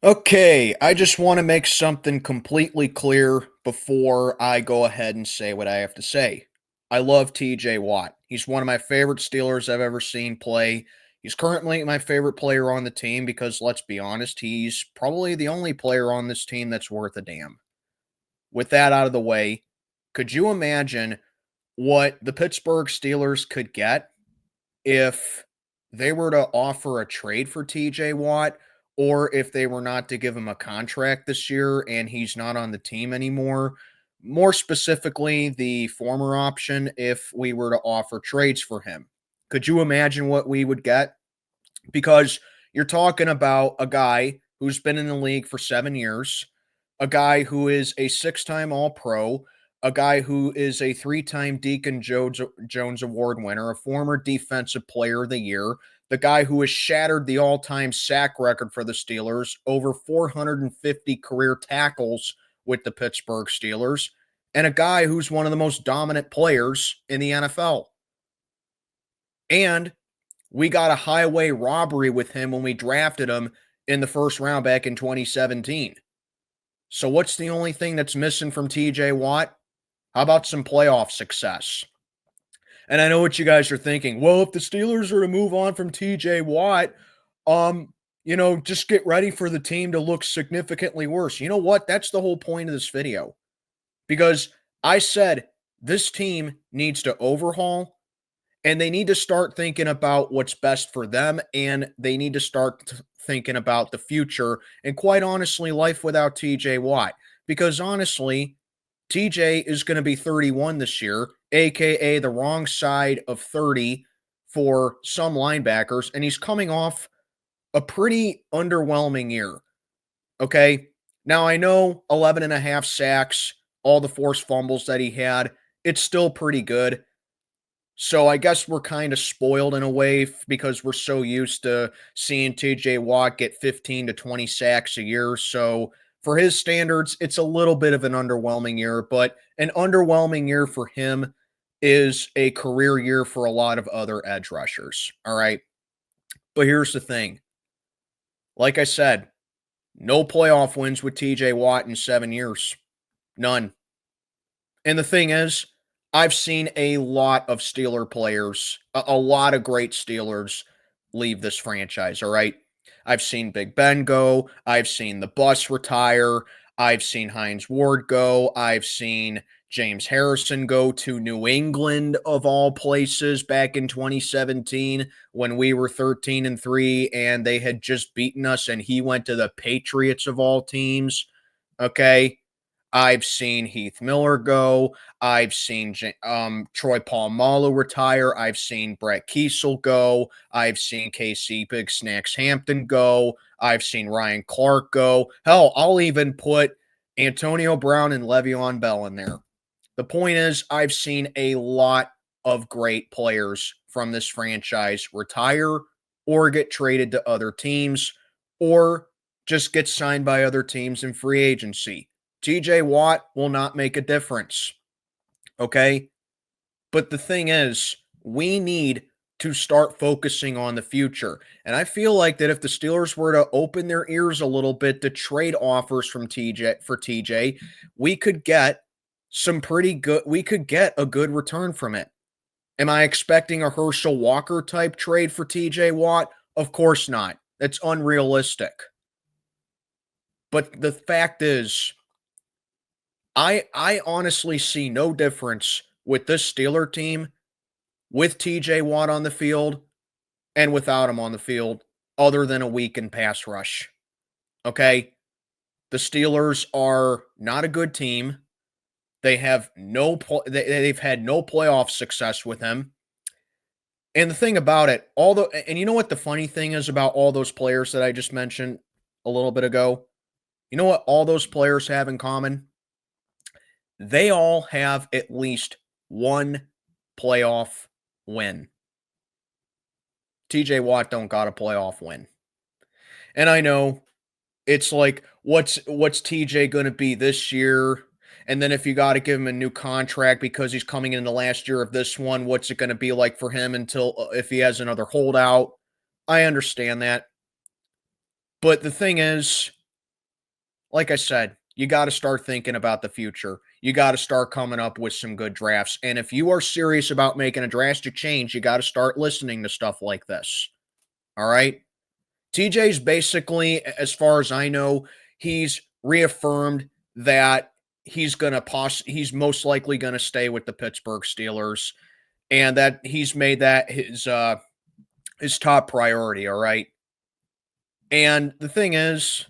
Okay, I just want to make something completely clear before I go ahead and say what I have to say. I love TJ Watt. He's one of my favorite Steelers I've ever seen play. He's currently my favorite player on the team because, let's be honest, he's probably the only player on this team that's worth a damn. With that out of the way, could you imagine what the Pittsburgh Steelers could get if they were to offer a trade for TJ Watt, or if they were not to give him a contract this year and he's not on the team anymore? More specifically, the former option, if we were to offer trades for him. Could you imagine what we would get? Because you're talking about a guy who's been in the league for 7 years, a guy who is a 6 time All Pro, a guy who is a 3 time Deacon Jones Award winner, a former Defensive Player of the Year, the guy who has shattered the all time sack record for the Steelers, over 450 career tackles with the Pittsburgh Steelers, and a guy who's one of the most dominant players in the NFL. And we got a highway robbery with him when we drafted him in the first round back in 2017. So what's the only thing that's missing from TJ Watt? How about some playoff success? And I know what you guys are thinking. Well, if the Steelers are to move on from TJ Watt, just get ready for the team to look significantly worse. You know what? That's the whole point of this video. Because I said this team needs to overhaul and they need to start thinking about what's best for them, and they need to start thinking about the future and, quite honestly, life without TJ Watt. Because honestly, TJ is going to be 31 this year, aka the wrong side of 30 for some linebackers, and he's coming off a pretty underwhelming year. Okay. Now I know 11 and a half sacks, all the forced fumbles that he had, it's still pretty good. So I guess we're kind of spoiled in a way because we're so used to seeing TJ Watt get 15 to 20 sacks a year. So for his standards, it's a little bit of an underwhelming year, but an underwhelming year for him is a career year for a lot of other edge rushers. All right. But here's the thing. Like I said, no playoff wins with TJ Watt in 7 years. None. And the thing is, I've seen a lot of Steeler players, a lot of great Steelers leave this franchise, all right? I've seen Big Ben go. I've seen the bus retire. I've seen Hines Ward go. I've seen James Harrison go to New England, of all places, back in 2017 when we were 13-3 and they had just beaten us, and he went to the Patriots, of all teams. Okay. I've seen Heath Miller go. I've seen Troy Polamalu retire. I've seen Brett Kiesel go. I've seen KC Big Snacks Hampton go. I've seen Ryan Clark go. Hell, I'll even put Antonio Brown and Le'Veon Bell in there. The point is, I've seen a lot of great players from this franchise retire or get traded to other teams or just get signed by other teams in free agency. TJ Watt will not make a difference. Okay. But the thing is, we need to start focusing on the future. And I feel like that if the Steelers were to open their ears a little bit to trade offers from TJ, we could get we could get a good return from it. Am I expecting a Herschel Walker type trade for TJ Watt? Of course not. That's unrealistic. But the fact is, I honestly see no difference with this Steeler team with TJ Watt on the field and without him on the field other than a weakened pass rush. Okay? The Steelers are not a good team. They have they've had no playoff success with him. And the thing about it, and you know what the funny thing is about all those players that I just mentioned a little bit ago? You know what all those players have in common? They all have at least one playoff win. TJ Watt don't got a playoff win. And I know it's like, what's TJ going to be this year? And then if you got to give him a new contract because he's coming in the last year of this one, what's it going to be like for him until if he has another holdout? I understand that. But the thing is, like I said, you got to start thinking about the future. You got to start coming up with some good drafts. And if you are serious about making a drastic change, you got to start listening to stuff like this. All right. TJ's basically, as far as I know, he's reaffirmed that he's most likely gonna stay with the Pittsburgh Steelers, and that he's made that his top priority. All right. And the thing is,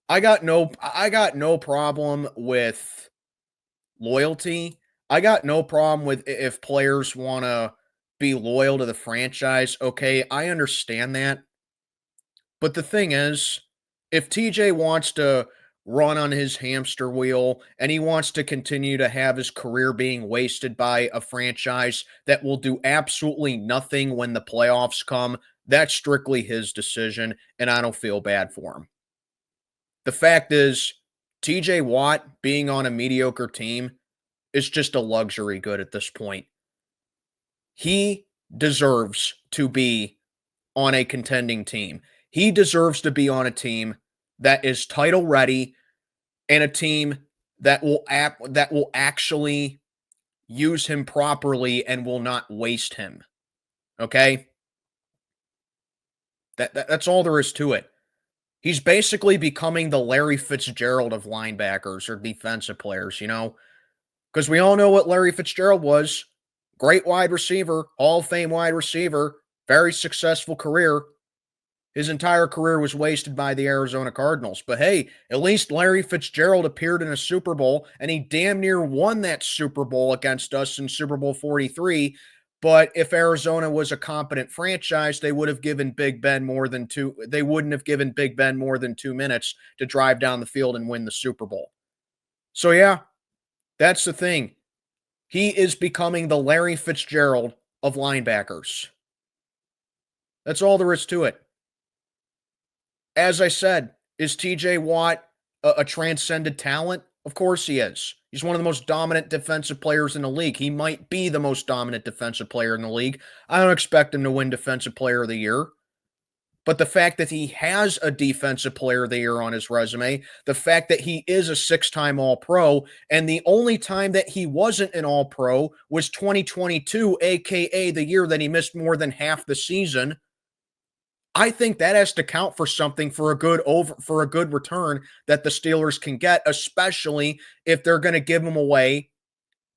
I got no problem with loyalty. I got no problem with if players want to be loyal to the franchise. Okay, I understand that. But the thing is, if TJ wants to run on his hamster wheel and he wants to continue to have his career being wasted by a franchise that will do absolutely nothing when the playoffs come, that's strictly his decision, and I don't feel bad for him. The fact is, TJ Watt being on a mediocre team is just a luxury good at this point. He deserves to be on a contending team. He deserves to be on a team that is title ready and a team that will actually use him properly and will not waste him. Okay? That's all there is to it. He's basically becoming the Larry Fitzgerald of linebackers or defensive players, because we all know what Larry Fitzgerald was. Great wide receiver, Hall of Fame wide receiver, very successful career. His entire career was wasted by the Arizona Cardinals. But hey, at least Larry Fitzgerald appeared in a Super Bowl, and he damn near won that Super Bowl against us in Super Bowl 43. But if Arizona was a competent franchise, they would have given Big Ben more than two. They wouldn't have given Big Ben more than 2 minutes to drive down the field and win the Super Bowl. So yeah, that's the thing. He is becoming the Larry Fitzgerald of linebackers. That's all there is to it. As I said, is TJ Watt a transcended talent? Of course he is. He's one of the most dominant defensive players in the league. He might be the most dominant defensive player in the league. I don't expect him to win Defensive Player of the Year. But the fact that he has a Defensive Player of the Year on his resume, the fact that he is a 6-time All-Pro, and the only time that he wasn't an All-Pro was 2022, aka the year that he missed more than half the season. I think that has to count for something for a good return that the Steelers can get, especially if they're going to give him away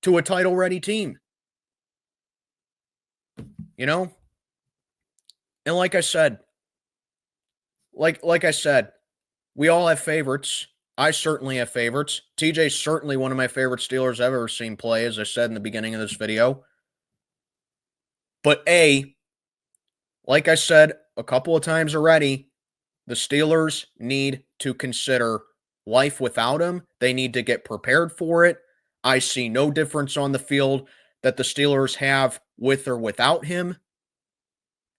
to a title ready team. You know? And like I said, like I said, we all have favorites. I certainly have favorites. TJ's certainly one of my favorite Steelers I've ever seen play, as I said in the beginning of this video. But like I said a couple of times already, the Steelers need to consider life without him. They need to get prepared for it. I see no difference on the field that the Steelers have with or without him.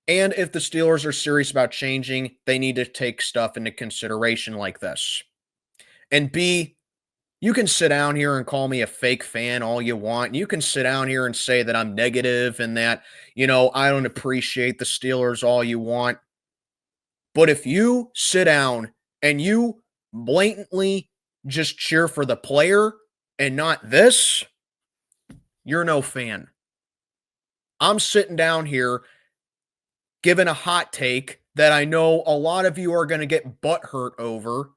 And if the Steelers are serious about changing, they need to take stuff into consideration like this. And B, you can sit down here and call me a fake fan all you want. You can sit down here and say that I'm negative and that, I don't appreciate the Steelers all you want. But if you sit down and you blatantly just cheer for the player and not this, you're no fan. I'm sitting down here giving a hot take that I know a lot of you are going to get butthurt over.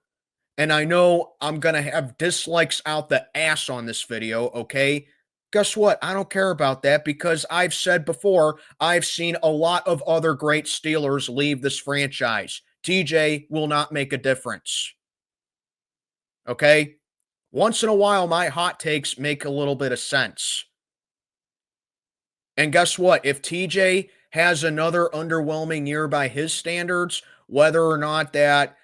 And I know I'm going to have dislikes out the ass on this video, okay? Guess what? I don't care about that because I've said before, I've seen a lot of other great Steelers leave this franchise. TJ will not make a difference. Okay? Once in a while, my hot takes make a little bit of sense. And guess what? If TJ has another underwhelming year by his standards, whether or not that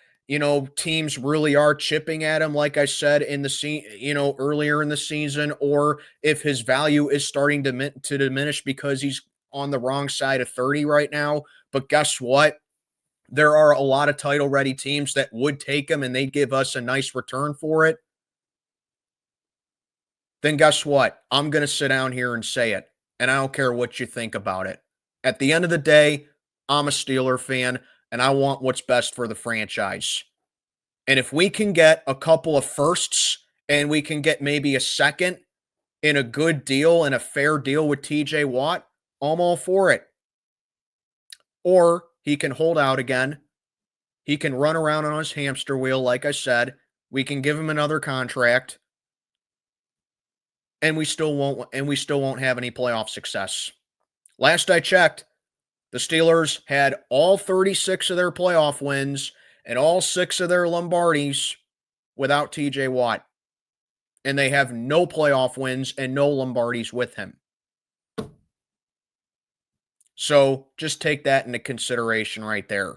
teams really are chipping at him, like I said in the earlier in the season, or if his value is starting to diminish because he's on the wrong side of 30 right now. But guess what? There are a lot of title-ready teams that would take him, and they'd give us a nice return for it. Then guess what? I'm going to sit down here and say it, and I don't care what you think about it. At the end of the day, I'm a Steeler fan, and I want what's best for the franchise. And if we can get a couple of firsts and we can get maybe a second in a good deal and a fair deal with TJ Watt, I'm all for it. Or he can hold out again. He can run around on his hamster wheel, like I said. We can give him another contract, and we still won't have any playoff success. Last I checked, the Steelers had all 36 of their playoff wins and all 6 of their Lombardis without TJ Watt. And they have no playoff wins and no Lombardis with him. So just take that into consideration right there.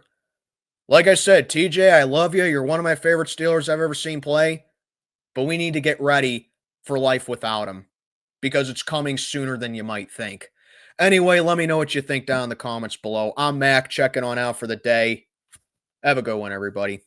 Like I said, TJ, I love you. You're one of my favorite Steelers I've ever seen play. But we need to get ready for life without him because it's coming sooner than you might think. Anyway, let me know what you think down in the comments below. I'm Mac, checking on out for the day. Have a good one, everybody.